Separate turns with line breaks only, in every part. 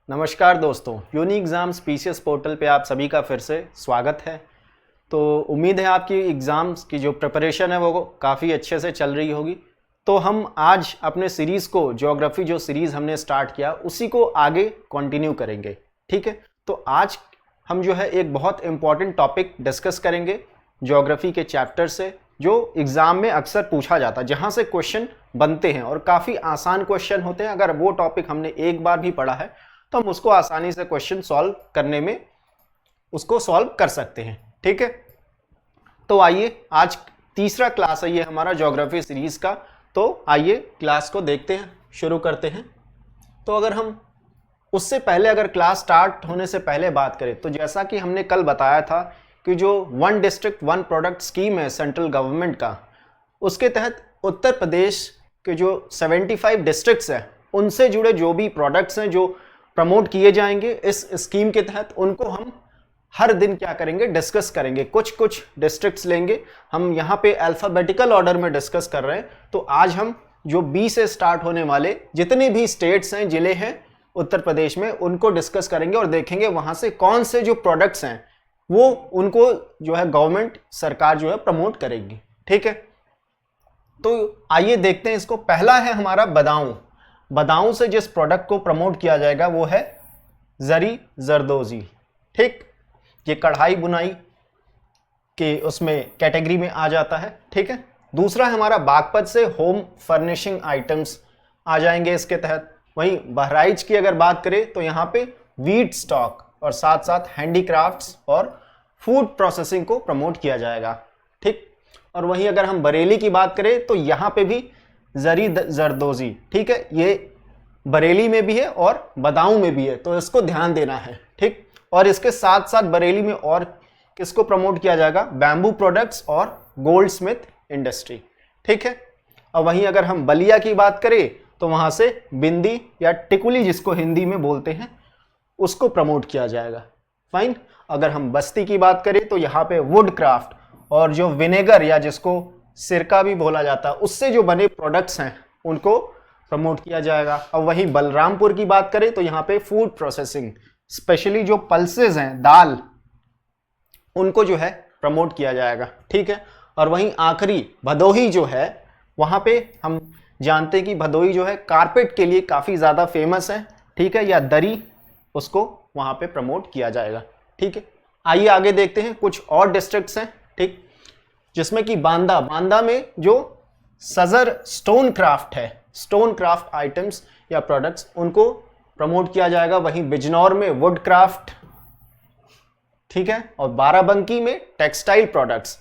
नमस्कार दोस्तों, unique exam species portal पे आप सभी का फिर से स्वागत है। तो उम्मीद है आपकी एग्ज़ाम्स की जो प्रिपरेशन है वो काफ़ी अच्छे से चल रही होगी। तो हम आज अपने सीरीज़ को ज्योग्राफी जो सीरीज़ हमने स्टार्ट किया उसी को आगे कंटिन्यू करेंगे। ठीक है, तो आज हम जो है एक बहुत इम्पॉर्टेंट टॉपिक डिस्कस करेंगे ज्योग्राफी के चैप्टर से, जो एग्ज़ाम में अक्सर पूछा जाता है, जहाँ से क्वेश्चन बनते हैं और काफ़ी आसान क्वेश्चन होते हैं। अगर वो टॉपिक हमने एक बार भी पढ़ा है तो हम उसको आसानी से क्वेश्चन सॉल्व करने में उसको सॉल्व कर सकते हैं। ठीक है, तो आइए, आज तीसरा क्लास है ये हमारा ज्योग्राफी सीरीज का। तो आइए क्लास को देखते हैं, शुरू करते हैं। तो अगर हम उससे पहले अगर क्लास स्टार्ट होने से पहले बात करें तो जैसा कि हमने कल बताया था कि जो one district one product scheme है सेंट्रल गवर्नमेंट का, उसके तहत उत्तर प्रदेश के जो 75 डिस्ट्रिक्ट्स हैं उनसे जुड़े जो भी प्रोडक्ट्स हैं जो प्रमोट किए जाएंगे इस स्कीम के तहत, उनको हम हर दिन क्या करेंगे, डिस्कस करेंगे। कुछ कुछ डिस्ट्रिक्ट्स लेंगे, हम यहाँ पे अल्फ़ाबेटिकल ऑर्डर में डिस्कस कर रहे हैं। तो आज हम जो बी से स्टार्ट होने वाले जितने भी स्टेट्स हैं, जिले हैं उत्तर प्रदेश में, उनको डिस्कस करेंगे और देखेंगे वहाँ से कौन से जो प्रोडक्ट्स हैं वो उनको जो है गवर्नमेंट सरकार जो है प्रमोट करेगी। ठीक है, तो आइए देखते हैं इसको। पहला है हमारा बादाम। बादाम से जिस प्रोडक्ट को प्रमोट किया जाएगा वो है जरी जरदोजी। ठीक, ये कढ़ाई बुनाई के उसमें कैटेगरी में आ जाता है। ठीक है, दूसरा है हमारा बागपत से होम फर्निशिंग आइटम्स आ जाएंगे इसके तहत। वहीं बहराइच की अगर बात करें तो यहाँ पे वीट स्टॉक और साथ साथ हैंडीक्राफ्ट्स और फूड प्रोसेसिंग को प्रमोट किया जाएगा। ठीक, और वहीं अगर हम बरेली की बात करें तो यहाँ पे भी जरी जरदोजी। ठीक है, ये बरेली में भी है और बदाऊं में भी है, तो इसको ध्यान देना है। ठीक, और इसके साथ साथ बरेली में और किसको प्रमोट किया जाएगा, बैम्बू प्रोडक्ट्स और गोल्ड स्मिथ इंडस्ट्री। ठीक है, और वहीं अगर हम बलिया की बात करें तो वहां से बिंदी या टिकुली जिसको हिंदी में बोलते हैं उसको प्रमोट किया जाएगा। फाइन, अगर हम बस्ती की बात करें तो यहाँ पे वुड क्राफ्ट और जो विनेगर या जिसको सिरका भी बोला जाता है उससे जो बने प्रोडक्ट्स हैं उनको प्रमोट किया जाएगा। और वहीं बलरामपुर की बात करें तो यहाँ पे फूड प्रोसेसिंग, स्पेशली जो पल्सेस हैं दाल, उनको जो है प्रमोट किया जाएगा। ठीक है, और वहीं आखिरी भदोही जो है, वहाँ पे हम जानते हैं कि भदोही जो है कारपेट के लिए काफ़ी ज़्यादा फेमस है। ठीक है, या दरी, उसको वहाँ पे प्रमोट किया जाएगा। ठीक है, आइए आगे देखते हैं। कुछ और डिस्ट्रिक्ट्स हैं, ठीक, जिसमें कि बांदा में जो सजर स्टोन क्राफ्ट है, स्टोन क्राफ्ट आइटम्स या प्रोडक्ट्स, उनको प्रमोट किया जाएगा। वहीं बिजनौर में वुड क्राफ्ट, ठीक है, और बाराबंकी में टेक्सटाइल प्रोडक्ट्स।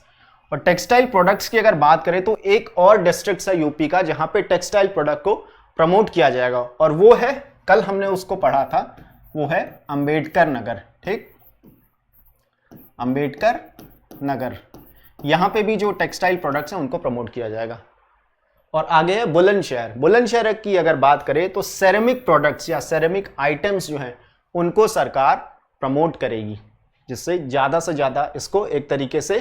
और टेक्सटाइल प्रोडक्ट्स की अगर बात करें तो एक और डिस्ट्रिक्ट है यूपी का जहां पे टेक्सटाइल प्रोडक्ट को प्रमोट किया जाएगा, और वो है, कल हमने उसको पढ़ा था, वो है अंबेडकर नगर। ठीक, अंबेडकर नगर, यहां पे भी जो टेक्सटाइल प्रोडक्ट्स हैं उनको प्रमोट किया जाएगा। और आगे है बुलंदशहर। बुलंदशहर की अगर बात करें तो सेरेमिक प्रोडक्ट्स या सेरेमिक आइटम्स जो हैं उनको सरकार प्रमोट करेगी, जिससे ज़्यादा से ज़्यादा इसको एक तरीके से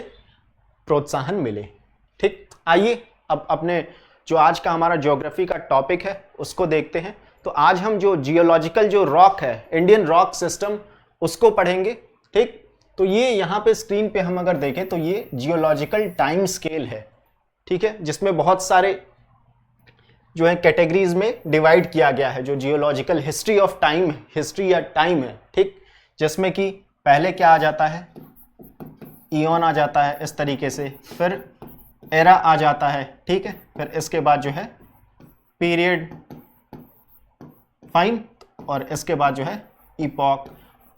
प्रोत्साहन मिले। ठीक, आइए अब अपने जो आज का हमारा ज्योग्राफी का टॉपिक है उसको देखते हैं। तो आज हम जो जियोलॉजिकल जो रॉक है, इंडियन रॉक सिस्टम, उसको पढ़ेंगे। ठीक, तो ये यहाँ पे स्क्रीन पे हम अगर देखें तो ये जियोलॉजिकल टाइम स्केल है। ठीक है, जिसमें बहुत सारे जो है कैटेगरीज में डिवाइड किया गया है, जो geological history of time, history या टाइम है। ठीक, जिसमें कि पहले क्या आ जाता है, ईओन आ जाता है इस तरीके से, फिर एरा आ जाता है। ठीक है, फिर इसके बाद जो है पीरियड, फाइन, और इसके बाद जो है इपॉक।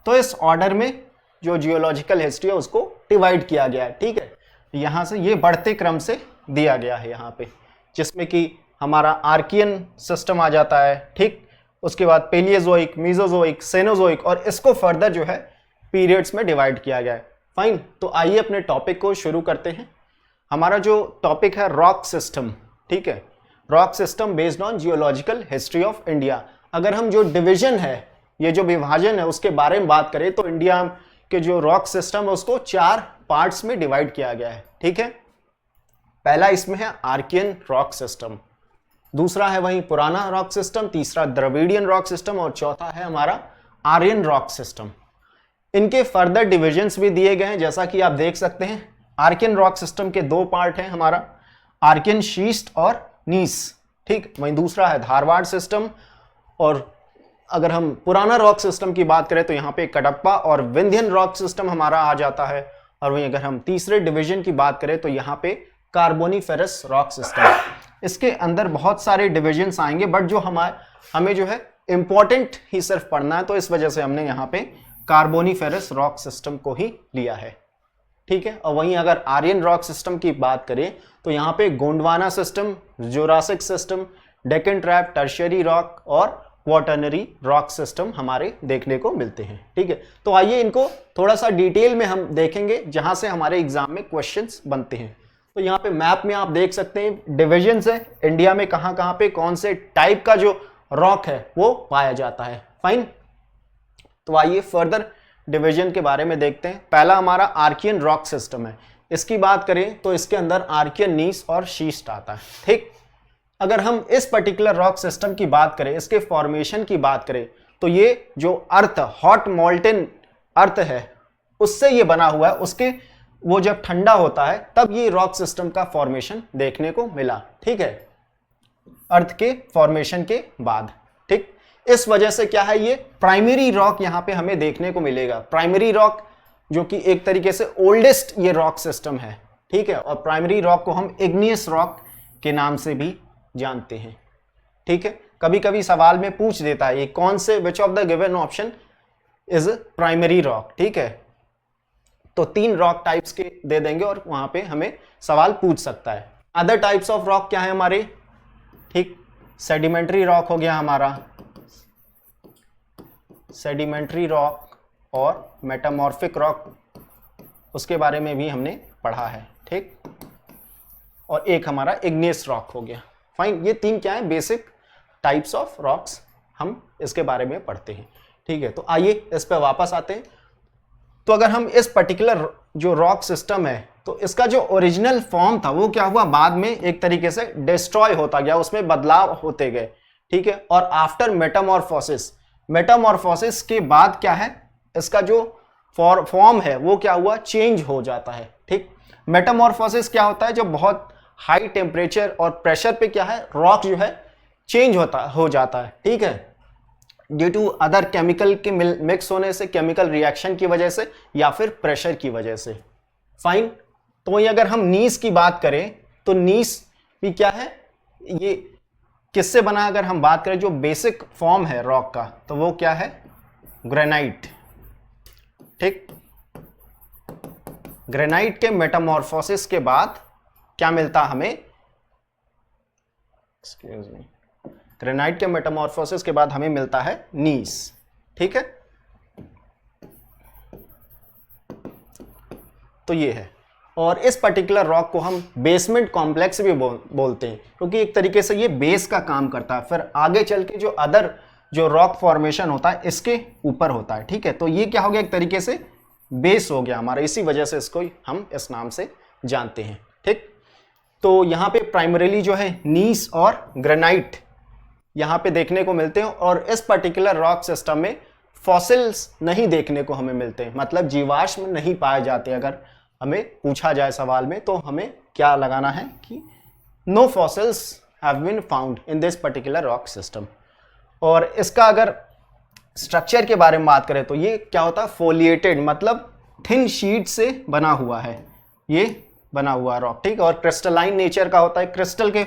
तो इस ऑर्डर में जो जियोलॉजिकल हिस्ट्री है उसको डिवाइड किया गया है। ठीक है, यहाँ से ये बढ़ते क्रम से दिया गया है यहाँ पे, जिसमें कि हमारा आर्कियन सिस्टम आ जाता है। ठीक, उसके बाद पेलियोजोइक, मीजोजोइक, सेनोजोइक, और इसको फर्दर जो है पीरियड्स में डिवाइड किया गया है। फाइन, तो आइए अपने टॉपिक को शुरू करते हैं। हमारा जो टॉपिक है रॉक सिस्टम। ठीक है, rock system based on geological history of India. अगर हम जो डिवीजन है, ये जो विभाजन है, उसके बारे में बात करें तो इंडिया के जो रॉक सिस्टम है उसको 4 पार्ट्स में डिवाइड किया गया है। ठीक है, पहला इसमें है आर्कियन रॉक सिस्टम, दूसरा है वहीं पुराना रॉक सिस्टम, तीसरा द्रविडियन रॉक सिस्टम और चौथा है हमारा आर्यन रॉक सिस्टम। इनके फर्दर डिविजन्स भी दिए गए हैं, जैसा कि आप देख सकते हैं। आर्कियन रॉक सिस्टम के दो पार्ट हैं हमारा, आर्कियन शीस्ट और नीस, ठीक। वहीं दूसरा है धारवाड़ सिस्टम, और अगर हम पुराना रॉक सिस्टम की बात करें तो यहाँ पे कडप्पा और विंध्यन रॉक सिस्टम हमारा आ जाता है। और वहीं अगर हम तीसरे डिवीजन की बात करें तो यहाँ पे कार्बोनीफेरस रॉक सिस्टम। इसके अंदर बहुत सारे डिविजन्स आएंगे, बट जो हमें जो है इंपॉर्टेंट ही सिर्फ पढ़ना है, तो इस वजह से हमने यहाँ पे कार्बोनीफेरस रॉक सिस्टम को ही लिया है, ठीक है। और वहीं अगर आर्यन रॉक सिस्टम की बात करें तो यहाँ पे Gondwana system, Jurassic system, Deccan trap, tertiary rock और क्वाटरनरी रॉक सिस्टम हमारे देखने को मिलते हैं, ठीक है। तो आइए इनको थोड़ा सा डिटेल में हम देखेंगे, जहां से हमारे एग्जाम में क्वेश्चंस बनते हैं। तो यहाँ पे मैप में आप देख सकते हैं डिविजन्स है, इंडिया में कहां कहां पे कौन से टाइप का जो रॉक है वो पाया जाता है। फाइन, तो आइए फर्दर डिवीजन के बारे में देखते हैं। पहला हमारा आर्कियन रॉक सिस्टम है। इसकी बात करें तो इसके अंदर आर्कियन नीस और शीस्ट आता है, ठीक। अगर हम इस पर्टिकुलर रॉक सिस्टम की बात करें, इसके फॉर्मेशन की बात करें, तो ये जो अर्थ, हॉट मोल्टेन अर्थ है, उससे ये बना हुआ है। उसके वो जब ठंडा होता है तब ये रॉक सिस्टम का फॉर्मेशन देखने को मिला, ठीक है, अर्थ के फॉर्मेशन के बाद, ठीक। इस वजह से क्या है, ये प्राइमरी रॉक यहां पे हमें देखने को मिलेगा। प्राइमरी रॉक जो कि एक तरीके से ओल्डेस्ट ये रॉक सिस्टम है, ठीक है। और प्राइमरी रॉक को हम इग्नियस रॉक के नाम से भी जानते हैं, ठीक है। कभी कभी सवाल में पूछ देता है ये कौन से, विच of the given option is primary rock, ठीक है। तो 3 रॉक टाइप्स के दे देंगे और वहां पे हमें सवाल पूछ सकता है। अदर टाइप्स ऑफ रॉक क्या है हमारे, ठीक। सेडिमेंट्री रॉक हो गया हमारा, सेडिमेंट्री रॉक और मेटामॉर्फिक रॉक, उसके बारे में भी हमने पढ़ा है, ठीक। और एक हमारा इग्नियस रॉक हो गया। फाइन, ये 3 क्या है, बेसिक टाइप्स ऑफ रॉक्स, हम इसके बारे में पढ़ते हैं, ठीक है। तो आइए इस पे वापस आते हैं। तो अगर हम इस पर्टिकुलर जो रॉक सिस्टम है, तो इसका जो ओरिजिनल फॉर्म था वो क्या हुआ, बाद में एक तरीके से डिस्ट्रॉय होता गया, उसमें बदलाव होते गए, ठीक है। और आफ्टर मेटामॉर्फोसिस, मेटामॉर्फोसिस के बाद क्या है, इसका जो फॉर्म है वो क्या हुआ, चेंज हो जाता है, ठीक। मेटामॉर्फोसिस क्या होता है, जब बहुत हाई टेम्परेचर और प्रेशर पे क्या है, रॉक जो है चेंज हो जाता है, ठीक है, ड्यू टू अदर केमिकल के मिक्स होने से, केमिकल रिएक्शन की वजह से या फिर प्रेशर की वजह से। फाइन, तो वही अगर हम नीस की बात करें तो नीस भी क्या है, ये किससे बना, अगर हम बात करें जो बेसिक फॉर्म है रॉक का, तो वो क्या है, ग्रेनाइट, ठीक। ग्रेनाइट के मेटामॉर्फोसिस के बाद क्या मिलता हमें, एक्सक्यूज मी, ग्रेनाइट के मेटामॉर्फोसिस के बाद हमें मिलता है नीस, ठीक है। तो ये है, और इस पर्टिकुलर रॉक को हम बेसमेंट कॉम्प्लेक्स भी बोलते हैं, क्योंकि एक तरीके से ये बेस का काम करता है। फिर आगे चल के जो अदर जो रॉक फॉर्मेशन होता है इसके ऊपर होता है, ठीक है। तो ये क्या हो गया, एक तरीके से बेस हो गया हमारा, इसी वजह से इसको हम इस नाम से जानते हैं, ठीक। तो यहाँ पे प्राइमरीली जो है नीस और ग्रेनाइट यहाँ पे देखने को मिलते हैं, और इस पर्टिकुलर रॉक सिस्टम में फॉसिल्स नहीं देखने को हमें मिलते हैं, मतलब जीवाश्म नहीं पाए जाते। अगर हमें पूछा जाए सवाल में तो हमें क्या लगाना है कि no fossils have been found in this particular rock system. और इसका अगर स्ट्रक्चर के बारे में बात करें तो ये क्या होता है, फोलिएटेड, मतलब थिन शीट से बना हुआ है ये बना हुआ रॉक, ठीक। और क्रिस्टलाइन नेचर का होता है, क्रिस्टल के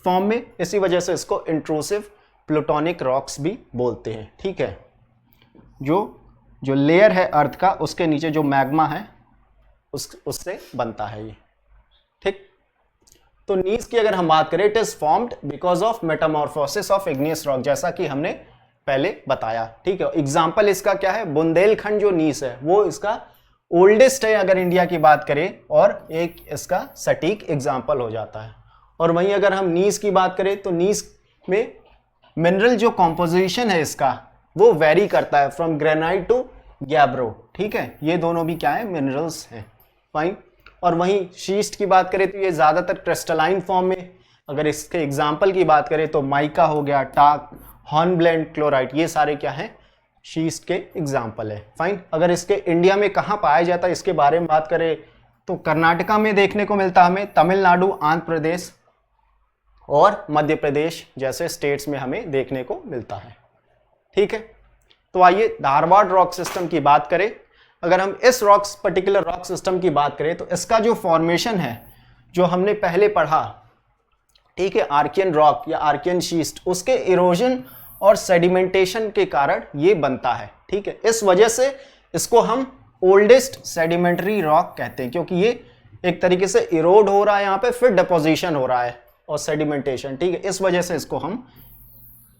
फॉर्म में, इसी वजह से इसको इंट्रूसिव प्लूटोनिक रॉक्स भी बोलते हैं, ठीक है। जो लेयर है अर्थ का, उसके नीचे जो मैग्मा है उससे बनता है ये, ठीक। तो नीस की अगर हम बात करें, it is formed because of Metamorphosis of igneous rock, जैसा कि हमने पहले बताया, ठीक है। एग्जाम्पल इसका क्या है, बुंदेलखंड जो नीस है वो इसका ओल्डेस्ट है अगर इंडिया की बात करें, और एक इसका सटीक एग्जाम्पल हो जाता है। और वहीं अगर हम नीस की बात करें तो नीस में मिनरल जो कॉम्पोजिशन है इसका वो वेरी करता है फ्रॉम ग्रेनाइट टू गैब्रो, ठीक है। ये दोनों भी क्या है, मिनरल्स हैं, फाइन। और वहीं शीस्ट की बात करें तो ये ज्यादातर क्रिस्टलाइन फॉर्म में, अगर इसके एग्जाम्पल की बात करें तो माइका हो गया, टाक, हॉर्नब्लेंड क्लोराइट, ये सारे क्या हैं, शीस्ट के एग्जाम्पल है। फाइन, अगर इसके इंडिया में कहाँ पाया जाता है इसके बारे में बात करें तो कर्नाटका में देखने को मिलता है हमें, तमिलनाडु, आंध्र प्रदेश और मध्य प्रदेश जैसे स्टेट्स में हमें देखने को मिलता है। ठीक है, तो आइए धारवाड़ रॉक सिस्टम की बात करें। अगर हम इस पर्टिकुलर रॉक सिस्टम की बात करें तो इसका जो फॉर्मेशन है जो हमने पहले पढ़ा, ठीक है, आर्कियन रॉक या आर्कियन शीस्ट, उसके इरोजन और सेडिमेंटेशन के कारण ये बनता है। ठीक है, इस वजह से इसको हम ओल्डेस्ट सेडिमेंट्री रॉक कहते हैं, क्योंकि ये एक तरीके से इरोड हो रहा है यहाँ पे, फिर डिपोजिशन हो रहा है और सेडिमेंटेशन। ठीक है, इस वजह से इसको हम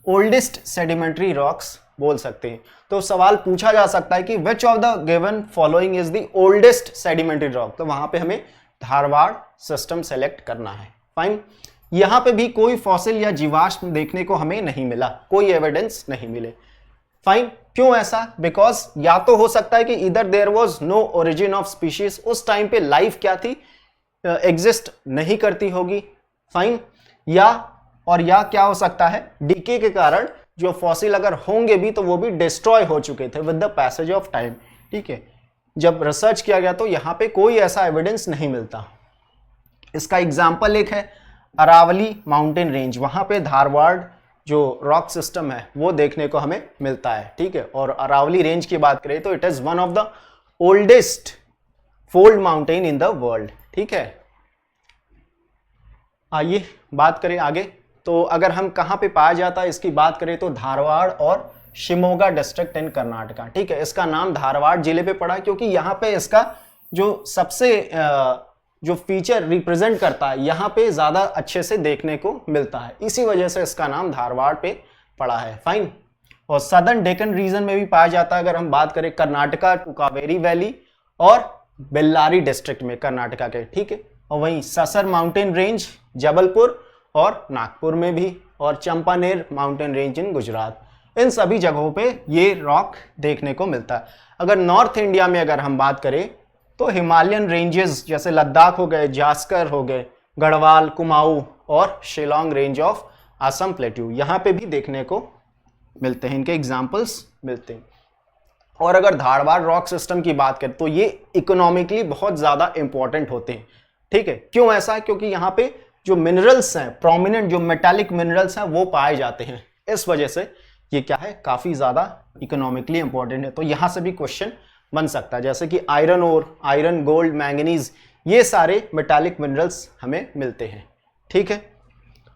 ओल्डेस्ट सेडिमेंट्री रॉक्स बोल सकते हैं। तो सवाल पूछा जा सकता है कि विच of the given following is the oldest sedimentary rock, तो वहां पे हमें धारवाड़ सिस्टम सेलेक्ट करना है। फाइन, यहां पे भी कोई फॉसिल या जीवाश्म देखने को हमें नहीं मिला, कोई एविडेंस नहीं मिले। फाइन, क्यों ऐसा? बिकॉज या तो हो सकता है कि इधर there was no origin of species, उस टाइम पे लाइफ क्या थी, एग्जिस्ट नहीं करती होगी। फाइन, या क्या हो सकता है, डीके के कारण जो फॉसिल अगर होंगे भी तो वो भी डिस्ट्रॉय हो चुके थे with the passage of time. ठीक है, जब रिसर्च किया गया तो यहां पे कोई ऐसा एविडेंस नहीं मिलता। इसका एग्जाम्पल एक है अरावली माउंटेन रेंज, वहां पे धारवाड़ जो रॉक सिस्टम है वो देखने को हमें मिलता है। ठीक है, और अरावली रेंज की बात करें तो it is one of the oldest fold mountain in the world. ठीक है, आइए बात करें आगे। तो अगर हम कहाँ पे पाया जाता है इसकी बात करें तो धारवाड़ और शिमोगा डिस्ट्रिक्ट इन कर्नाटका। ठीक है, इसका नाम धारवाड़ जिले पे पड़ा क्योंकि यहाँ पे इसका जो सबसे जो फीचर रिप्रेजेंट करता है यहाँ पे ज्यादा अच्छे से देखने को मिलता है, इसी वजह से इसका नाम धारवाड़ पे पड़ा है। फाइन, और सदर्न डेक्कन रीजन में भी पाया जाता है। अगर हम बात करें कर्नाटका टू कावेरी वैली और बेल्लारी डिस्ट्रिक्ट में कर्नाटका के। ठीक है, और वहीं ससर माउंटेन रेंज जबलपुर और नागपुर में भी, और Champaner mountain range in Gujarat, इन सभी जगहों पे ये रॉक देखने को मिलता है। अगर नॉर्थ इंडिया में अगर हम बात करें तो हिमालयन रेंजेस जैसे लद्दाख हो गए, जास्कर हो गए, गढ़वाल, कुमाऊं और Shillong range of Assam plateau, यहाँ पे भी देखने को मिलते हैं, इनके एग्जाम्पल्स मिलते हैं। और अगर धारवाड़ रॉक सिस्टम की बात करें तो ये इकोनॉमिकली बहुत ज़्यादा इंपॉर्टेंट होते हैं। ठीक है, क्यों ऐसा है? क्योंकि यहाँ पे जो मिनरल्स हैं, प्रोमिनेंट जो मेटालिक मिनरल्स हैं वो पाए जाते हैं, इस वजह से ये क्या है, काफ़ी ज़्यादा इकोनॉमिकली इंपॉर्टेंट है। तो यहाँ से भी क्वेश्चन बन सकता है, जैसे कि iron ore, iron, gold, manganese, ये सारे मेटालिक मिनरल्स हमें मिलते हैं। ठीक है,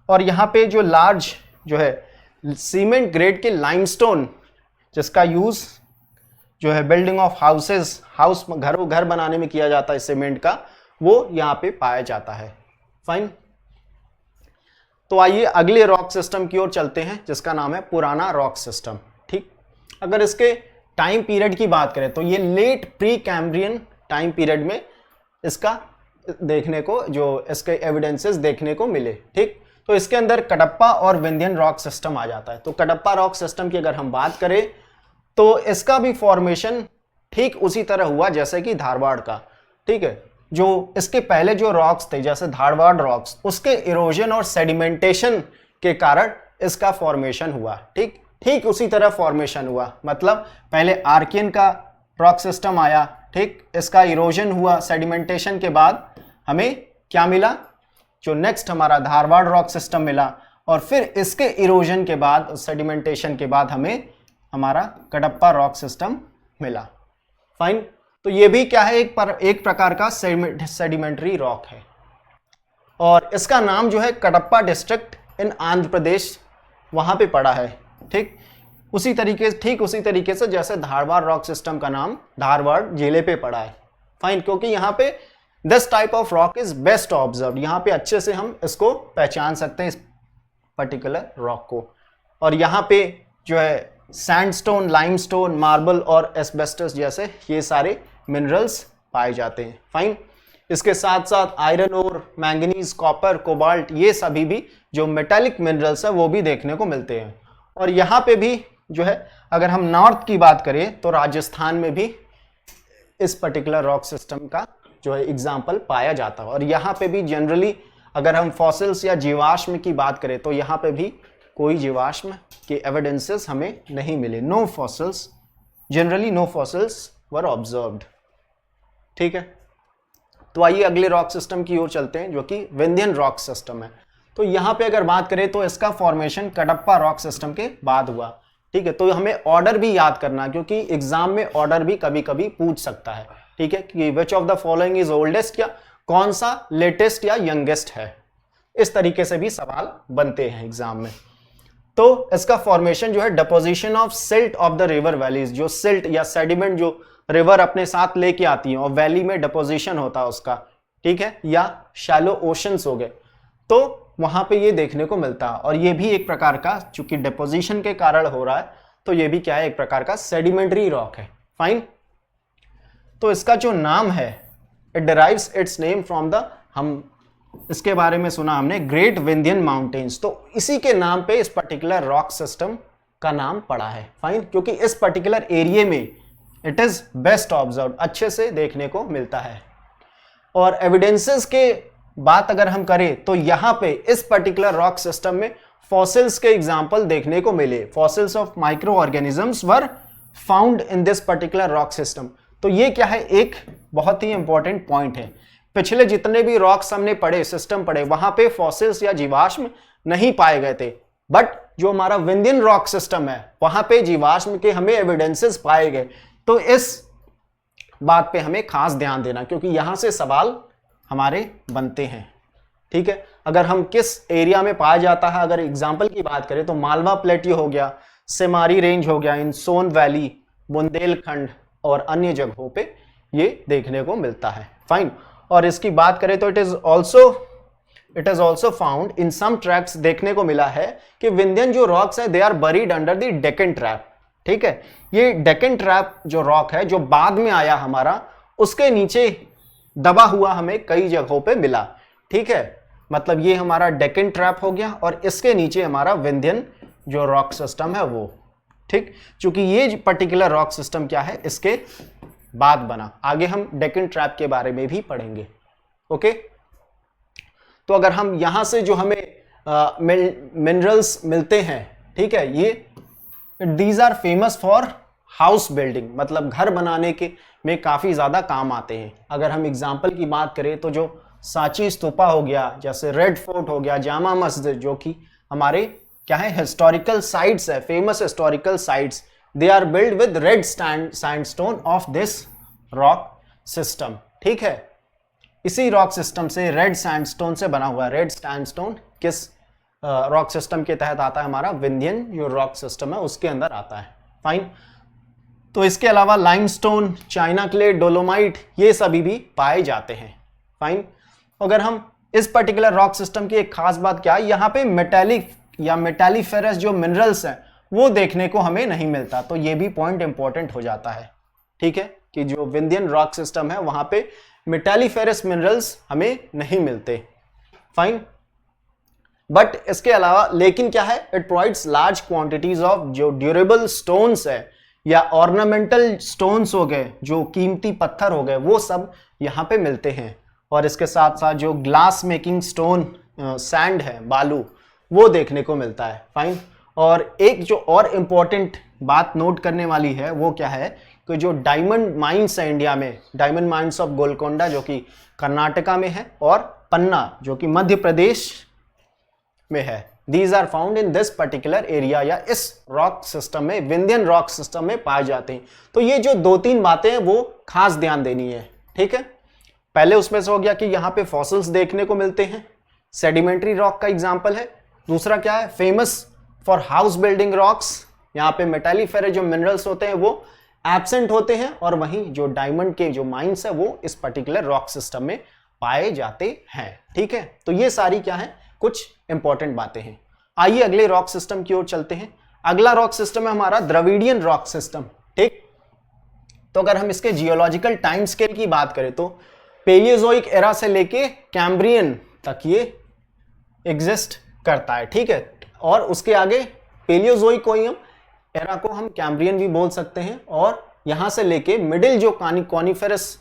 और यहाँ पे जो लार्ज जो है सीमेंट ग्रेड के लाइमस्टोन जिसका यूज़ जो है बिल्डिंग ऑफ हाउसेस, घर बनाने में किया जाता है सीमेंट का, वो यहाँ पे पाया जाता है। फाइन, तो आइए अगले रॉक सिस्टम की ओर चलते हैं जिसका नाम है पुराना रॉक सिस्टम। ठीक, अगर इसके टाइम पीरियड की बात करें तो ये late pre Cambrian time period में इसका देखने को, जो इसके एविडेंसेस देखने को मिले। ठीक, तो इसके अंदर कडप्पा और विंध्यन रॉक सिस्टम आ जाता है। तो कडप्पा रॉक सिस्टम की अगर हम बात करें तो इसका भी फॉर्मेशन ठीक उसी तरह हुआ जैसे कि धारवाड़ का। ठीक है, जो इसके पहले जो रॉक्स थे जैसे धारवाड़ रॉक्स, उसके इरोजन और सेडिमेंटेशन के कारण इसका फॉर्मेशन हुआ। ठीक उसी तरह फॉर्मेशन हुआ, मतलब पहले आर्कियन का रॉक सिस्टम आया, ठीक, इसका इरोजन हुआ, सेडिमेंटेशन के बाद हमें क्या मिला, जो नेक्स्ट हमारा धारवाड़ रॉक सिस्टम मिला, और फिर इसके इरोजन के बाद, सेडिमेंटेशन के बाद हमें हमारा कडप्पा रॉक सिस्टम मिला। फाइन, तो ये भी क्या है, एक प्रकार का सेडिमेंट्री रॉक है, और इसका नाम जो है कडप्पा डिस्ट्रिक्ट इन आंध्र प्रदेश वहां पे पड़ा है। ठीक उसी तरीके से जैसे धारवाड़ रॉक सिस्टम का नाम धारवाड़ जिले पे पड़ा है। फाइन, क्योंकि यहाँ पे this type of rock is best observe, यहाँ पे अच्छे से हम इसको पहचान सकते हैं इस पर्टिकुलर रॉक को। और यहाँ पे जो है सैंडस्टोन, लाइमस्टोन, मार्बल और एस्बेस्टस जैसे ये सारे मिनरल्स पाए जाते हैं। फाइन, इसके साथ साथ iron ore, manganese, copper, cobalt, ये सभी भी जो मेटालिक मिनरल्स है वो भी देखने को मिलते हैं। और यहाँ पे भी जो है अगर हम नॉर्थ की बात करें तो राजस्थान में भी इस पर्टिकुलर रॉक सिस्टम का जो है एग्जाम्पल पाया जाता है। और यहाँ पे भी जनरली अगर हम फॉसिल्स या जीवाश्म की बात करें तो यहाँ पे भी कोई जीवाश्म के एविडेंसेस हमें नहीं मिले। No fossils, generally no fossils were observed. ठीक है, तो आइए अगले रॉक सिस्टम की ओर चलते हैं जो कि विंध्यन रॉक सिस्टम है। तो यहाँ पे अगर बात करें तो इसका फॉर्मेशन कडप्पा रॉक सिस्टम के बाद हुआ। ठीक है, तो हमें ऑर्डर भी याद करना, क्योंकि एग्जाम में ऑर्डर भी कभी कभी पूछ सकता है। ठीक है, कि विच of the following is oldest, या कौन सा लेटेस्ट या यंगेस्ट है, इस तरीके से भी सवाल बनते हैं एग्जाम में। तो इसका फॉर्मेशन जो है deposition of silt of the river valleys, जो सिल्ट या सेडिमेंट जो रिवर अपने साथ लेके आती है और वैली में डिपोजिशन होता है उसका, ठीक है, या शैलो ओशंस हो गए, तो वहां पे ये देखने को मिलता है। और ये भी एक प्रकार का, चूंकि डिपोजिशन के कारण हो रहा है, तो ये भी क्या है, एक प्रकार का सेडिमेंट्री रॉक है। फाइन, तो इसका जो नाम है, it derives it's name from the, हम इसके बारे में सुना हमने, ग्रेट विंध्यन माउंटेन्स, तो इसी के नाम पे इस पर्टिकुलर रॉक सिस्टम का नाम पड़ा है। फाइन, क्योंकि इस पर्टिकुलर एरिया में इट इज बेस्ट ऑब्जर्व, अच्छे से देखने को मिलता है। और एविडेंसेस के बात अगर हम करें तो यहां पे इस पर्टिकुलर रॉक सिस्टम में फॉसिल्स के एग्जांपल देखने को मिले। Fossils of micro organisms were found in this particular rock system. तो ये क्या है, एक बहुत ही इंपॉर्टेंट पॉइंट है। पिछले जितने भी रॉक्स हमने पढ़े, सिस्टम पढ़े, वहां पे फॉसिल्स या जीवाश्म नहीं पाए गए थे, बट जो हमारा विंध्यन रॉक सिस्टम है वहां पे जीवाश्म के हमें एविडेंसेस पाए गए। तो इस बात पे हमें खास ध्यान देना, क्योंकि यहां से सवाल हमारे बनते हैं। ठीक है, अगर हम किस एरिया में पाया जाता है, अगर एग्जाम्पल की बात करें तो मालवा प्लेट्यू हो गया, सेमारी रेंज हो गया, इन सोन वैली, बुंदेलखंड और अन्य जगहों पे ये देखने को मिलता है। फाइन, और इसकी बात करें तो it is also found in some tracks, देखने को मिला है कि विंध्यन जो रॉक्स है they are buried under the Deccan trap. ठीक है, ये डेक्कन ट्रैप जो रॉक है जो बाद में आया हमारा, उसके नीचे दबा हुआ हमें कई जगहों पे मिला। ठीक है, मतलब ये हमारा डेक्कन ट्रैप हो गया और इसके नीचे हमारा विंध्यन जो रॉक सिस्टम है वो। ठीक, क्योंकि ये पर्टिकुलर रॉक सिस्टम क्या है, इसके बाद बना। आगे हम डेक्कन ट्रैप के बारे में भी पढ़ेंगे। ओके, तो अगर हम यहां से जो हमें मिनरल्स मिलते हैं, ठीक है, ये these are famous for house building, मतलब घर बनाने के में काफी ज्यादा काम आते हैं। अगर हम एग्जाम्पल की बात करें तो जो सांची स्तूपा हो गया, जैसे रेड फोर्ट हो गया, जामा मस्जिद, जो कि हमारे क्या है, हिस्टोरिकल साइट्स है, famous historical sites, they are build with red sandstone of this rock system. ठीक है, इसी रॉक सिस्टम से, रेड सैंडस्टोन से बना हुआ है। रेड सैंडस्टोन किस रॉक सिस्टम के तहत आता है, हमारा विंध्यन जो रॉक सिस्टम है उसके अंदर आता है। फाइन, तो इसके अलावा लाइमस्टोन, चाइना क्ले, डोलोमाइट, ये सभी भी पाए जाते हैं। फाइन, अगर हम इस पर्टिकुलर रॉक सिस्टम की एक खास बात क्या है, यहाँ पे मेटालिक या मेटालिफेरस जो मिनरल्स हैं वो देखने को हमें नहीं मिलता, तो ये भी पॉइंट इंपॉर्टेंट हो जाता है। ठीक है, कि जो विंध्यन रॉक सिस्टम है वहां पे मेटालिफेरस मिनरल्स हमें नहीं मिलते। फाइन, बट इसके अलावा लेकिन क्या है, it provides large quantities of जो ड्यूरेबल स्टोन्स है या ऑर्नामेंटल स्टोन्स हो गए, जो कीमती पत्थर हो गए, वो सब यहाँ पे मिलते हैं। और इसके साथ साथ जो ग्लास मेकिंग स्टोन, सैंड है, बालू, वो देखने को मिलता है। फाइन, और एक जो और इम्पॉर्टेंट बात नोट करने वाली है वो क्या है कि जो डायमंड माइंस है इंडिया में, डायमंड माइंस ऑफ गोलकोंडा जो कि कर्नाटका में है, और पन्ना जो कि मध्य प्रदेश में है, these are found in this particular area, या इस रॉक सिस्टम में, विंध्यन रॉक सिस्टम में पाए जाते हैं। तो ये जो दो तीन बातें हैं वो खास ध्यान देनी है। ठीक है, पहले उसमें से हो गया कि यहाँ पे फॉसिल्स देखने को मिलते हैं, सेडिमेंट्री रॉक का एग्जाम्पल है। दूसरा क्या है, famous for house building rocks, यहाँ पे मेटालिफेरस जो मिनरल्स होते हैं वो एब्सेंट होते हैं, और वहीं जो डायमंड के जो माइंस है वो इस पर्टिकुलर रॉक सिस्टम में पाए जाते हैं। ठीक है, तो ये सारी क्या है, कुछ इंपॉर्टेंट बातें हैं। आइए अगले रॉक सिस्टम की ओर चलते हैं। अगला रॉक सिस्टम है हमारा द्रविडियन रॉक सिस्टम। ठीक, तो अगर हम इसके जियोलॉजिकल टाइम स्केल की बात करें तो पेलियोजोइक एरा से लेके कैम्ब्रियन तक ये एग्जिस्ट करता है। ठीक है, और उसके आगे पेलियोजोइक एरा को हम कैम्ब्रियन भी बोल सकते हैं, और यहां से लेके मिडिल जो कार्बोनिफेरस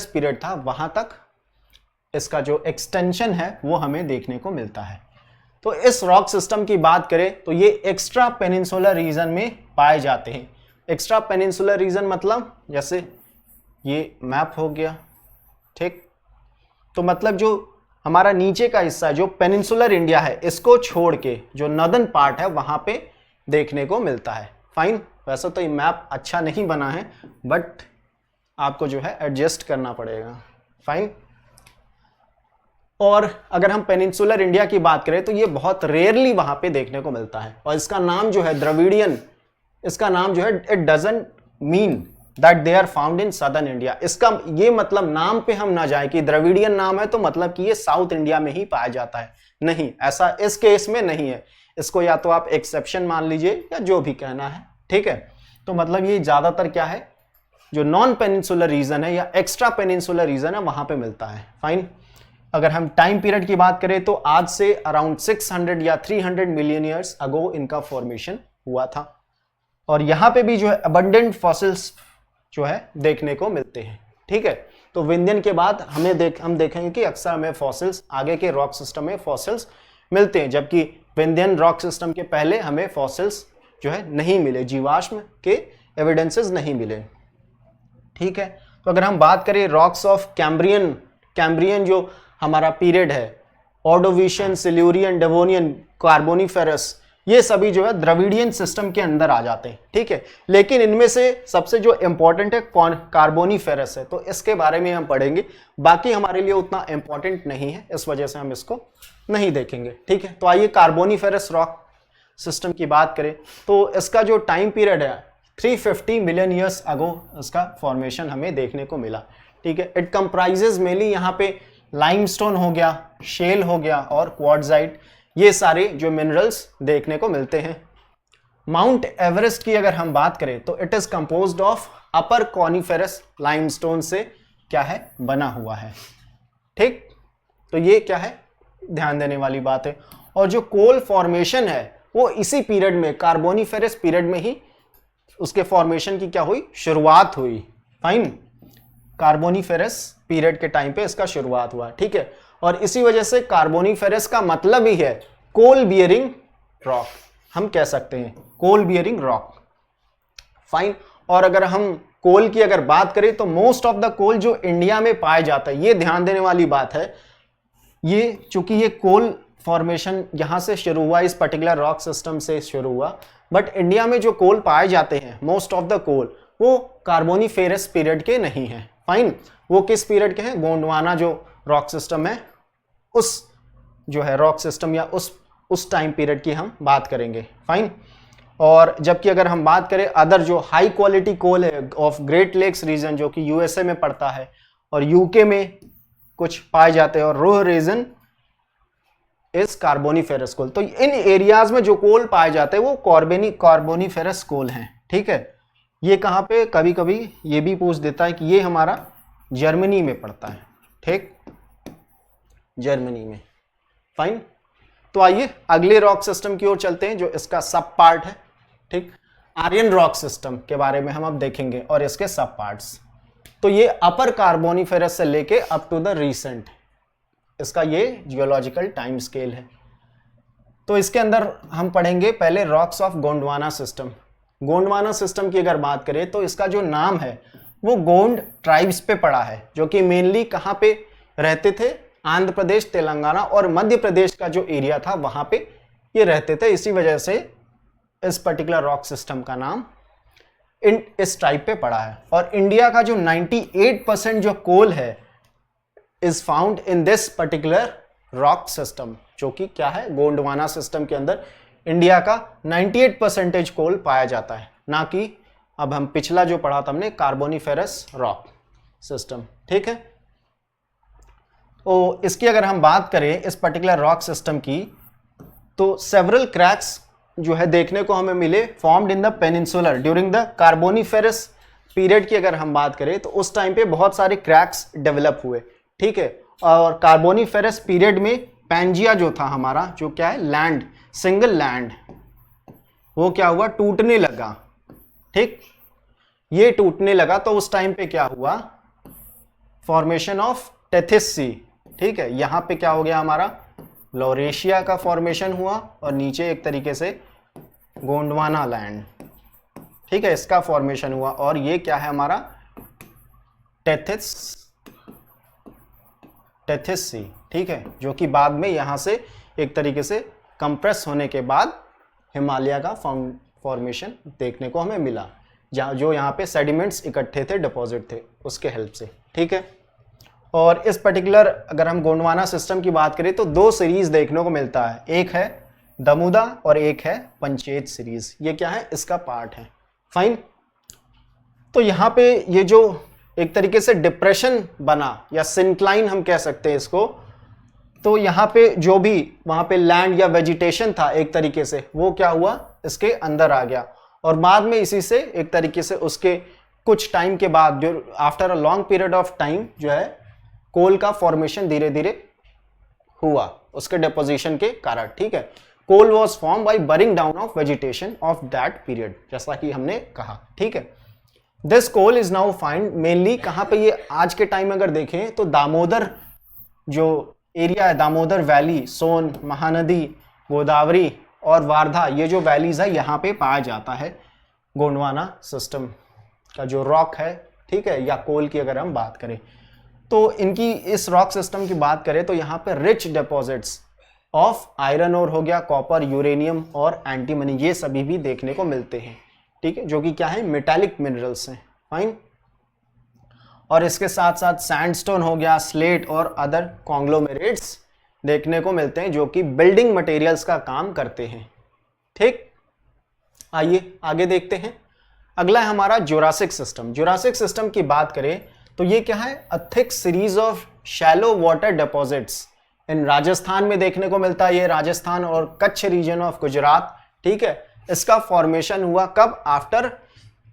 पीरियड था वहां तक इसका जो एक्सटेंशन है वो हमें देखने को मिलता है। तो इस रॉक सिस्टम की बात करें तो ये एक्स्ट्रा पेनिनसुलर रीजन में पाए जाते हैं। एक्स्ट्रा पेनिनसुलर रीजन मतलब जैसे ये मैप हो गया, ठीक, तो मतलब जो हमारा नीचे का हिस्सा है जो पेनिनसुलर इंडिया है, इसको छोड़ के जो नॉर्दर्न पार्ट है वहां पे देखने को मिलता है। फाइन, वैसे तो ये मैप अच्छा नहीं बना है बट आपको जो है एडजस्ट करना पड़ेगा। फाइन, और अगर हम पेनिनसुलर इंडिया की बात करें तो ये बहुत रेयरली वहां पे देखने को मिलता है, और इसका नाम जो है द्रविडियन, इसका नाम जो है it doesn't mean that they are found in southern India. इसका ये मतलब नाम पे हम ना जाए कि द्रविडियन नाम है तो मतलब कि ये साउथ इंडिया में ही पाया जाता है, नहीं, ऐसा इस केस में नहीं है। इसको या तो आप एक्सेप्शन मान लीजिए या जो भी कहना है, ठीक है। तो मतलब ये ज्यादातर क्या है, जो नॉन पेनिनसुलर रीजन है या एक्स्ट्रा पेनिनसुलर रीजन है वहां पे मिलता है। फाइन, अगर हम टाइम पीरियड की बात करें तो आज से अराउंड 600 या 300 मिलियन ईयर्स अगो इनका फॉर्मेशन हुआ था, और यहां पे भी जो है अबंडेंट फॉसिल्स जो है देखने को मिलते हैं, ठीक है। तो विंध्यन के बाद हम देखेंगे कि अक्सर हमें फॉसिल्स आगे के रॉक सिस्टम में फॉसिल्स मिलते हैं, जबकि विंध्यन रॉक सिस्टम के पहले हमें फॉसिल्स जो है नहीं मिले, जीवाश्म के एविडेंसेस नहीं मिले, ठीक है। तो अगर हम बात करें रॉक्स ऑफ कैम्ब्रियन जो हमारा पीरियड है, ऑर्डोविशियन, सिल्यूरियन, डेवोनियन, कार्बोनिफेरस, ये सभी जो है द्रविडियन सिस्टम के अंदर आ जाते हैं, ठीक है। लेकिन इनमें से सबसे जो इंपॉर्टेंट है कार्बोनिफेरस है, तो इसके बारे में हम पढ़ेंगे, बाकी हमारे लिए उतना इंपॉर्टेंट नहीं है, इस वजह से हम इसको नहीं देखेंगे, ठीक है। तो आइए कार्बोनिफेरस रॉक सिस्टम की बात करें तो इसका जो टाइम पीरियड है 350 मिलियन ईयर्स अगो इसका फॉर्मेशन हमें देखने को मिला, ठीक है। इट कंप्राइजेज मेनली यहाँ पे लाइमस्टोन हो गया, शेल हो गया और क्वार्ट्जाइट, ये सारे जो मिनरल्स देखने को मिलते हैं। माउंट एवरेस्ट की अगर हम बात करें तो it is composed of upper coniferous limestone से क्या है, बना हुआ है, ठीक। तो ये क्या है, ध्यान देने वाली बात है। और जो कोल फॉर्मेशन है वो इसी पीरियड में, कार्बोनिफेरस पीरियड में ही उसके फॉर्मेशन की क्या हुई, शुरुआत हुई। फाइन, कार्बोनिफेरस पीरियड के टाइम पे इसका शुरुआत हुआ, ठीक है। और इसी वजह से कार्बोनिफेरस का मतलब ही है कोल बियरिंग रॉक, हम कह सकते हैं कोल बियरिंग रॉक। फाइन, और अगर हम कोल की अगर बात करें तो मोस्ट ऑफ द कोल जो इंडिया में पाया जाता है, ये ध्यान देने वाली बात है, ये चूंकि ये कोल फॉर्मेशन यहां से शुरू हुआ, इस पर्टिकुलर रॉक सिस्टम से शुरू हुआ, बट इंडिया में जो कोल पाए जाते हैं मोस्ट ऑफ द कोल वो कार्बोनिफेरस पीरियड के नहीं है। फाइन, वो किस पीरियड के हैं, गोंडवाना जो रॉक सिस्टम है उस जो है रॉक सिस्टम या उस टाइम पीरियड की हम बात करेंगे। फाइन, और जबकि अगर हम बात करें अदर जो हाई क्वालिटी कोल है ऑफ ग्रेट लेक्स रीजन जो कि यूएसए में पड़ता है और यूके में कुछ पाए जाते हैं, और रोह रीजन इस कार्बोनिफेरस कोल, तो इन एरियाज में जो कोल पाए जाते हैं वो कार्बोनिफेरस कोल हैं, ठीक है। ये कहाँ पे, कभी कभी ये भी पूछ देता है कि ये हमारा जर्मनी में पड़ता है, ठीक, जर्मनी में। फाइन, तो आइए अगले रॉक सिस्टम की ओर चलते हैं जो इसका सब पार्ट है, ठीक। आर्यन रॉक सिस्टम के बारे में हम अब देखेंगे और इसके सब पार्ट्स। तो ये अपर कार्बोनिफेरस से लेके अप टू द रीसेंट, इसका ये जियोलॉजिकल टाइम स्केल है। तो इसके अंदर हम पढ़ेंगे पहले rocks of Gondwana system. Gondwana system की अगर बात करें तो इसका जो नाम है वो गोंड ट्राइब्स पे पड़ा है, जो कि मेनली कहाँ पे रहते थे, आंध्र प्रदेश, तेलंगाना और मध्य प्रदेश का जो एरिया था वहां पे ये रहते थे। इसी वजह से इस पर्टिकुलर रॉक सिस्टम का नाम इस ट्राइब पे पड़ा है। और इंडिया का जो 98% जो कोल है is found in this particular rock system, जो कि क्या है, गोंडवाना सिस्टम के अंदर इंडिया का 98% कोल पाया जाता है, ना कि अब हम पिछला जो पढ़ा था हमने कार्बोनिफेरस रॉक सिस्टम, ठीक है। तो इसकी अगर हम बात करें इस पर्टिकुलर रॉक सिस्टम की, तो सेवरल क्रैक्स जो है देखने को हमें मिले formed in the peninsular during the Carboniferous period की अगर हम बात करें तो उस टाइम पे बहुत सारे क्रैक्स डेवलप हुए, ठीक है। और कार्बोनिफेरस पीरियड में पैंजिया जो था हमारा, जो क्या है, लैंड, सिंगल लैंड, वो क्या हुआ, टूटने लगा, ठीक। ये टूटने लगा तो उस टाइम पे क्या हुआ, फॉर्मेशन ऑफ टेथिस सी, ठीक है। यहां पे क्या हो गया हमारा, लॉरेशिया का फॉर्मेशन हुआ और नीचे एक तरीके से गोंडवाना लैंड, ठीक है, इसका फॉर्मेशन हुआ। और ये क्या है हमारा टेथिस सी, ठीक है, जो कि बाद में यहां से एक तरीके से कंप्रेस होने के बाद हिमालय का फॉर्मेशन देखने को हमें मिला, जहाँ जो यहाँ पे सेडिमेंट्स इकट्ठे थे, डिपॉजिट थे, उसके हेल्प से, ठीक है। और इस पर्टिकुलर अगर हम गोंडवाना सिस्टम की बात करें तो दो सीरीज देखने को मिलता है, एक है दमुदा और एक है पंचेत सीरीज। ये क्या है, इसका पार्ट है। फाइन। तो यहाँ पे ये जो एक तरीके से डिप्रेशन बना या सिंक्लाइन हम कह सकते हैं इसको, तो यहाँ पे जो भी वहां पे लैंड या वेजिटेशन था एक तरीके से, वो क्या हुआ, इसके अंदर आ गया। और बाद में इसी से एक तरीके से उसके कुछ टाइम के बाद, जो after a long period of time, जो है कोल का फॉर्मेशन धीरे धीरे हुआ उसके डिपोजिशन के कारण, ठीक है। Coal was form by burying down of vegetation of that period, जैसा कि हमने कहा, ठीक है। This coal is now find mainly कहां पे, ये आज के टाइम में अगर देखें तो दामोदर जो एरिया है, दामोदर वैली, सोन, महानदी, गोदावरी और वारधा, ये जो वैलीज है यहाँ पे पाया जाता है गोंडवाना सिस्टम का जो रॉक है, ठीक है, या कोल की अगर हम बात करें तो इनकी इस रॉक सिस्टम की बात करें तो यहाँ पे rich deposits of iron ore हो गया, कॉपर, यूरेनियम और एंटीमनी, ये सभी भी देखने को मिलते हैं, ठीक है, जो कि क्या है, मेटालिक मिनरल्स हैं। फाइन। और इसके साथ साथ सैंडस्टोन हो गया, स्लेट और अदर कॉन्ग्लोमेरेट्स देखने को मिलते हैं जो कि बिल्डिंग मटेरियल्स का काम करते हैं, ठीक। आइए आगे देखते हैं। अगला है हमारा जुरासिक सिस्टम। जुरासिक सिस्टम की बात करें तो ये क्या है, a thick series of shallow water deposits in Rajasthan में देखने को मिलता है। ये राजस्थान और कच्छ रीजन ऑफ गुजरात, ठीक है, इसका फॉर्मेशन हुआ कब, आफ्टर,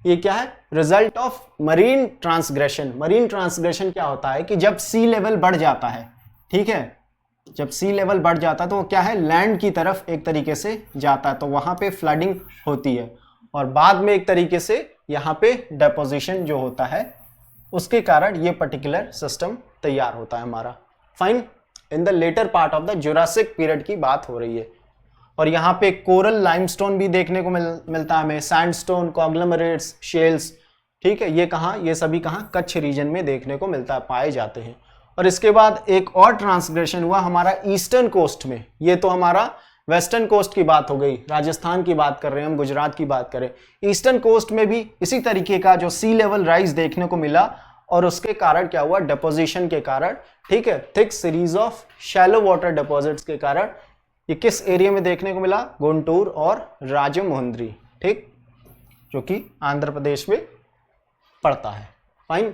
ये क्या है, result of marine transgression. Marine transgression क्या होता है कि जब सी लेवल बढ़ जाता है, ठीक है, जब सी लेवल बढ़ जाता है तो वो क्या है, लैंड की तरफ एक तरीके से जाता है, तो वहां पे फ्लडिंग होती है और बाद में एक तरीके से यहाँ पे डेपोजिशन जो होता है उसके कारण ये पर्टिकुलर सिस्टम तैयार होता है हमारा। Fine. In the later part of the Jurassic period की बात हो रही है। और यहाँ पे कोरल लाइमस्टोन भी देखने को मिलता है हमें, सैंडस्टोन, कॉन्ग्लोमरेट्स, शेल्स, ठीक है, ये कहाँ, ये सभी कहाँ, कच्छ रीजन में देखने को मिलता है, पाए जाते हैं। और इसके बाद एक और ट्रांसग्रेशन हुआ हमारा ईस्टर्न कोस्ट में। ये तो हमारा वेस्टर्न कोस्ट की बात हो गई, राजस्थान की बात कर रहे हैं हम, गुजरात की बात करें, ईस्टर्न कोस्ट में भी इसी तरीके का जो सी लेवल राइज देखने को मिला और उसके कारण क्या हुआ, डिपोजिशन के कारण, ठीक है, thick series of shallow water deposits के कारण ये किस एरिया में देखने को मिला, गुंटूर और राजमुंद्री, ठीक, जो कि आंध्र प्रदेश में पड़ता है। फाइन।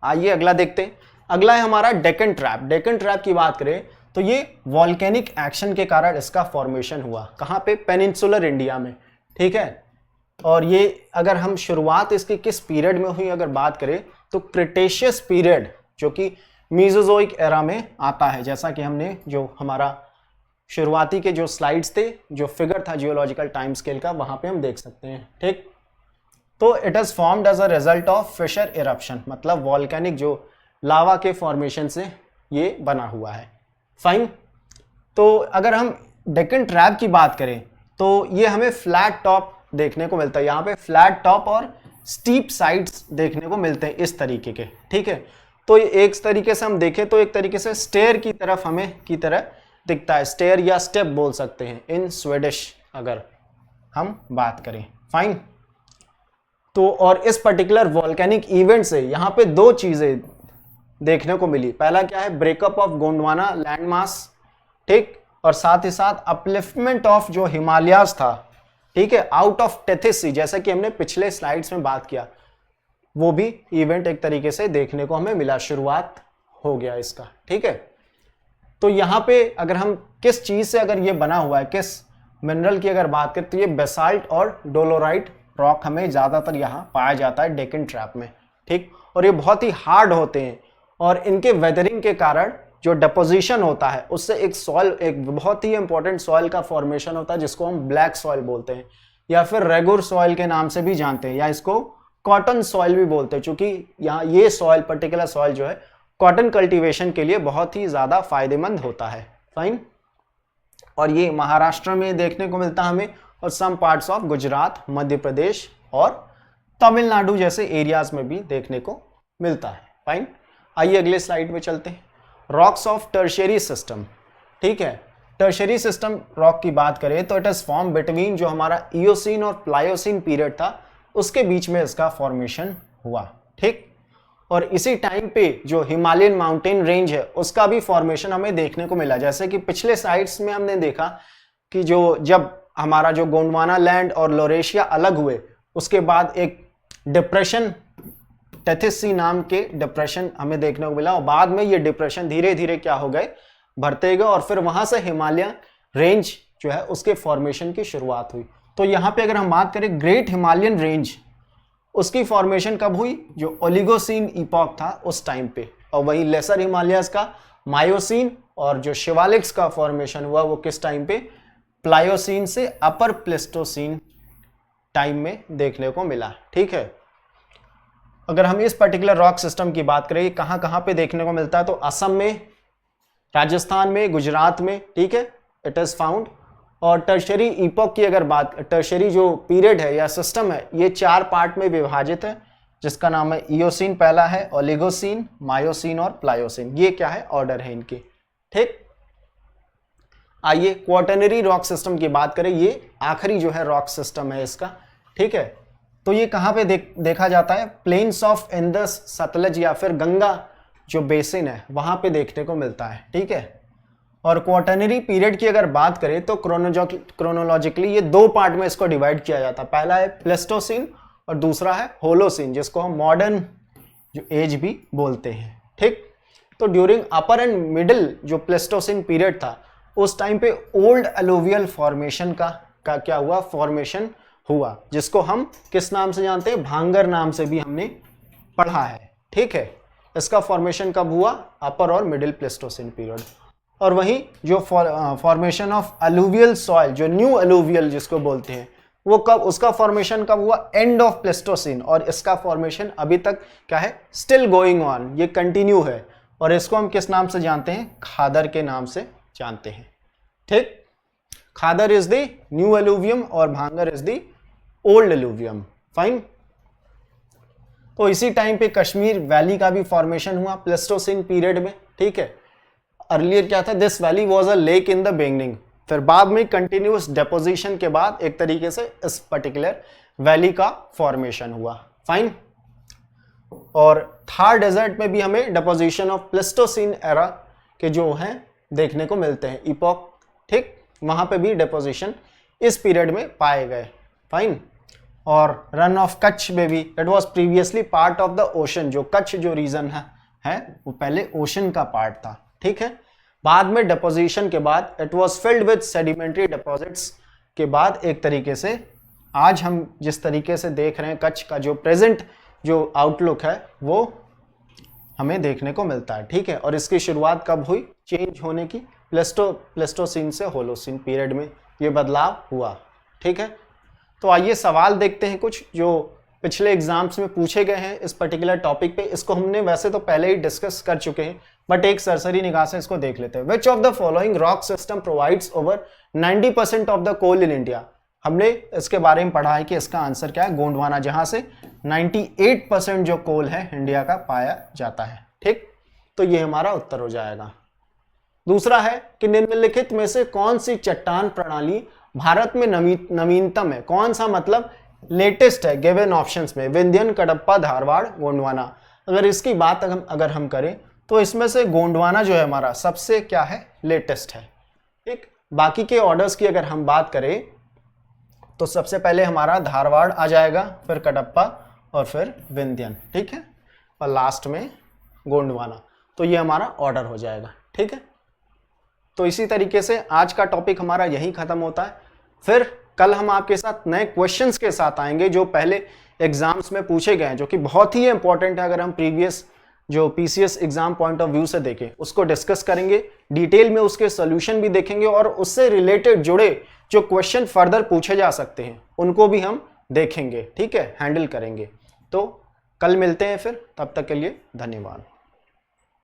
आइए अगला देखते हैं। अगला है हमारा डेक्कन ट्रैप। डेक्कन ट्रैप की बात करें तो ये वॉल्केनिक एक्शन के कारण इसका फॉर्मेशन हुआ, कहाँ पे, पेनिनसुलर इंडिया में, ठीक है। और ये अगर हम शुरुआत इसकी किस पीरियड में हुई अगर बात करें तो क्रिटेशियस पीरियड, जो कि मीजोजोइक एरा में आता है, जैसा कि हमने जो हमारा शुरुआती के जो स्लाइड्स थे, जो फिगर था जियोलॉजिकल टाइम स्केल का, वहां पे हम देख सकते हैं, ठीक। तो it is formed as a result of fissure eruption, मतलब वॉल्केनिक जो लावा के फॉर्मेशन से ये बना हुआ है। फाइन। तो अगर हम डेक्कन ट्रैप की बात करें तो ये हमें फ्लैट टॉप देखने को मिलता है, यहाँ पे फ्लैट टॉप और स्टीप साइड्स देखने को मिलते हैं इस तरीके के, ठीक है। तो ये एक तरीके से हम देखें तो एक तरीके से स्टेयर की तरफ हमें की तरह दिखता है, स्टेयर या स्टेप बोल सकते हैं इन स्वीडिश अगर हम बात करें। फाइन। तो और इस पर्टिकुलर वॉल्केनिक इवेंट से यहाँ पे दो चीजें देखने को मिली। पहला क्या है, ब्रेकअप ऑफ गोंडवाना लैंडमास, ठीक, और साथ ही साथ अपलिफ्टमेंट ऑफ जो हिमालयाज था, ठीक है, आउट ऑफ टेथिस सी, जैसा कि हमने पिछले स्लाइड्स में बात किया, वो भी इवेंट एक तरीके से देखने को हमें मिला, शुरुआत हो गया इसका, ठीक है। तो यहाँ पे अगर हम किस चीज से अगर ये बना हुआ है, किस मिनरल की अगर बात करें तो ये बेसाल्ट और डोलोराइट रॉक हमें ज्यादातर यहाँ पाया जाता है डेक्कन ट्रैप में, ठीक। और ये बहुत ही हार्ड होते हैं और इनके वेदरिंग के कारण जो डिपोजिशन होता है उससे एक सॉइल, एक बहुत ही इंपॉर्टेंट सॉइल का फॉर्मेशन होता है जिसको हम ब्लैक सॉइल बोलते हैं या फिर रेगुर सॉइल के नाम से भी जानते हैं, या इसको कॉटन सॉइल भी बोलते हैं, क्योंकि यहाँ ये सॉइल, पर्टिकुलर सॉइल जो है कॉटन कल्टीवेशन के लिए बहुत ही ज्यादा फायदेमंद होता है। फाइन। और ये महाराष्ट्र में देखने को मिलता है हमें, और some parts of Gujarat, Madhya Pradesh और तमिलनाडु जैसे एरियाज में भी देखने को मिलता है। फाइन, आइए अगले स्लाइड पे चलते हैं। रॉक्स ऑफ टर्शियरी सिस्टम, ठीक है। टर्शियरी सिस्टम रॉक की बात करें तो इट इज फॉर्म बिटवीन जो हमारा इयोसीन और प्लायोसीन पीरियड था उसके बीच में इसका फॉर्मेशन हुआ, ठीक। और इसी टाइम पे जो हिमालयन माउंटेन रेंज है उसका भी फॉर्मेशन हमें देखने को मिला। जैसे कि पिछले साइड्स में हमने देखा कि जो जब हमारा जो गोंडवाना लैंड और लोरेशिया अलग हुए उसके बाद एक डिप्रेशन, टेथिस सी नाम के डिप्रेशन हमें देखने को मिला, और बाद में ये डिप्रेशन धीरे धीरे क्या हो गए, भरते गए, और फिर वहां से हिमालय रेंज जो है उसके फॉर्मेशन की शुरुआत हुई। तो यहाँ पे अगर हम बात करें ग्रेट हिमालयन रेंज, उसकी फॉर्मेशन कब हुई, जो ओलिगोसीन इपॉक था उस टाइम पे। और वही लेसर हिमालयस का मायोसीन, और जो शिवालिक्स का फॉर्मेशन हुआ वो किस टाइम पे, प्लायोसीन से अपर प्लेस्टोसीन टाइम में देखने को मिला, ठीक है। अगर हम इस पर्टिकुलर रॉक सिस्टम की बात करें कहां कहां पे देखने को मिलता है, तो असम में, राजस्थान में, गुजरात में, ठीक है, इट इज फाउंड। और टर्शियरी इपॉक की अगर बात, टर्शियरी जो पीरियड है या सिस्टम है ये 4 पार्ट में विभाजित है, जिसका नाम है इयोसीन पहला है, ओलिगोसीन, मायोसीन और प्लायोसीन। ये क्या है, ऑर्डर है इनके, ठीक। आइए क्वाटरनरी रॉक सिस्टम की बात करें, ये आखिरी जो है रॉक सिस्टम है इसका, ठीक है। तो ये कहां पे देखा जाता है, प्लेन्स ऑफ इंडस, सतलज या फिर गंगा जो बेसिन है वहां पे देखने को मिलता है, ठीक है। और क्वाटरनरी पीरियड की अगर बात करें तो क्रोनोलॉजिकली ये 2 पार्ट में इसको डिवाइड किया जाता है। पहला है प्लेस्टोसीन और दूसरा है होलोसीन, जिसको हम मॉडर्न जो एज भी बोलते हैं, ठीक। तो ड्यूरिंग अपर एंड मिडिल जो प्लेस्टोसीन पीरियड था उस टाइम पे ओल्ड एलुवियल फॉर्मेशन का क्या हुआ, फॉर्मेशन हुआ, जिसको हम किस नाम से जानते हैं, भांगर नाम से भी हमने पढ़ा है, ठीक है। इसका फॉर्मेशन कब हुआ, अपर और मिडिल प्लेस्टोसीन पीरियड। और वहीं जो फॉर्मेशन ऑफ अलुवियल सॉइल, जो न्यू अलुवियल जिसको बोलते हैं, वो कब, उसका फॉर्मेशन कब हुआ, एंड ऑफ प्लेस्टोसीन। और इसका फॉर्मेशन अभी तक क्या है, स्टिल गोइंग ऑन, ये कंटिन्यू है, और इसको हम किस नाम से जानते हैं, खादर के नाम से जानते हैं, ठीक। खादर इज द न्यू अलुवियम और भांगर इज द ओल्ड अलुवियम, फाइन। तो इसी टाइम पे कश्मीर वैली का भी फॉर्मेशन हुआ प्लेस्टोसीन पीरियड में, ठीक है। अर्लियर क्या था, this valley was a lake in the beginning, फिर बाद में कंटिन्यूअस डेपोजिशन के बाद एक तरीके से इस पर्टिकुलर वैली का फॉर्मेशन हुआ, फाइन। और थार डेजर्ट में भी हमें डेपोजिशन ऑफ प्लेस्टोसीन एरा के जो हैं देखने को मिलते हैं, इपॉक, ठीक। वहां पे भी डेपोजिशन इस पीरियड में पाए गए, फाइन। और रन ऑफ कच्छ में भी, it was previously part of the ocean, जो कच्छ जो रीजन है वो पहले ओशन का पार्ट था, ठीक है। बाद में डेपोजिशन के बाद it was filled with sedimentary deposits के बाद एक तरीके से आज हम जिस तरीके से देख रहे हैं कच्छ का जो प्रेजेंट जो आउटलुक है वो हमें देखने को मिलता है, ठीक है। और इसकी शुरुआत कब हुई, चेंज होने की, प्लेस्टोसीन से होलोसीन पीरियड में ये बदलाव हुआ, ठीक है। तो आइए सवाल देखते हैं कुछ जो पिछले एग्जाम्स में पूछे गए हैं इस पर्टिकुलर टॉपिक पे। इसको हमने वैसे तो पहले ही डिस्कस कर चुके हैं, बट एक सरसरी निगाह से इसको देख लेते हैं। Which of the following rock system provides over 90% of the coal in India. हमने इसके बारे में पढ़ा है कि इसका आंसर क्या है, गोंडवाना, जहां से 98% जो कोल है इंडिया का पाया जाता है, ठीक। तो ये हमारा उत्तर हो जाएगा। दूसरा है कि निम्नलिखित में से कौन सी चट्टान प्रणाली भारत में नवीनतम है, कौन सा मतलब लेटेस्ट है, गिवन ऑप्शंस में, विंध्यन, कडप्पा, धारवाड़, गोंडवाना। अगर इसकी बात अगर हम करें तो इसमें से गोंडवाना जो है हमारा सबसे क्या है, लेटेस्ट है, ठीक। बाकी के ऑर्डर्स की अगर हम बात करें तो सबसे पहले हमारा धारवाड़ आ जाएगा, फिर कडप्पा और फिर विंध्यन, ठीक है, और लास्ट में गोंडवाना। तो ये हमारा ऑर्डर हो जाएगा, ठीक है। तो इसी तरीके से आज का टॉपिक हमारा यही खत्म होता है। फिर कल हम आपके साथ नए क्वेश्चंस के साथ आएंगे जो पहले एग्जाम्स में पूछे गए हैं, जो कि बहुत ही इंपॉर्टेंट है। अगर हम प्रीवियस जो PCS exam point of view से देखें उसको डिस्कस करेंगे, डिटेल में उसके सॉल्यूशन भी देखेंगे और उससे रिलेटेड जुड़े जो क्वेश्चन फर्दर पूछे जा सकते हैं उनको भी हम देखेंगे, ठीक है, हैंडल करेंगे। तो कल मिलते हैं फिर, तब तक के लिए धन्यवाद।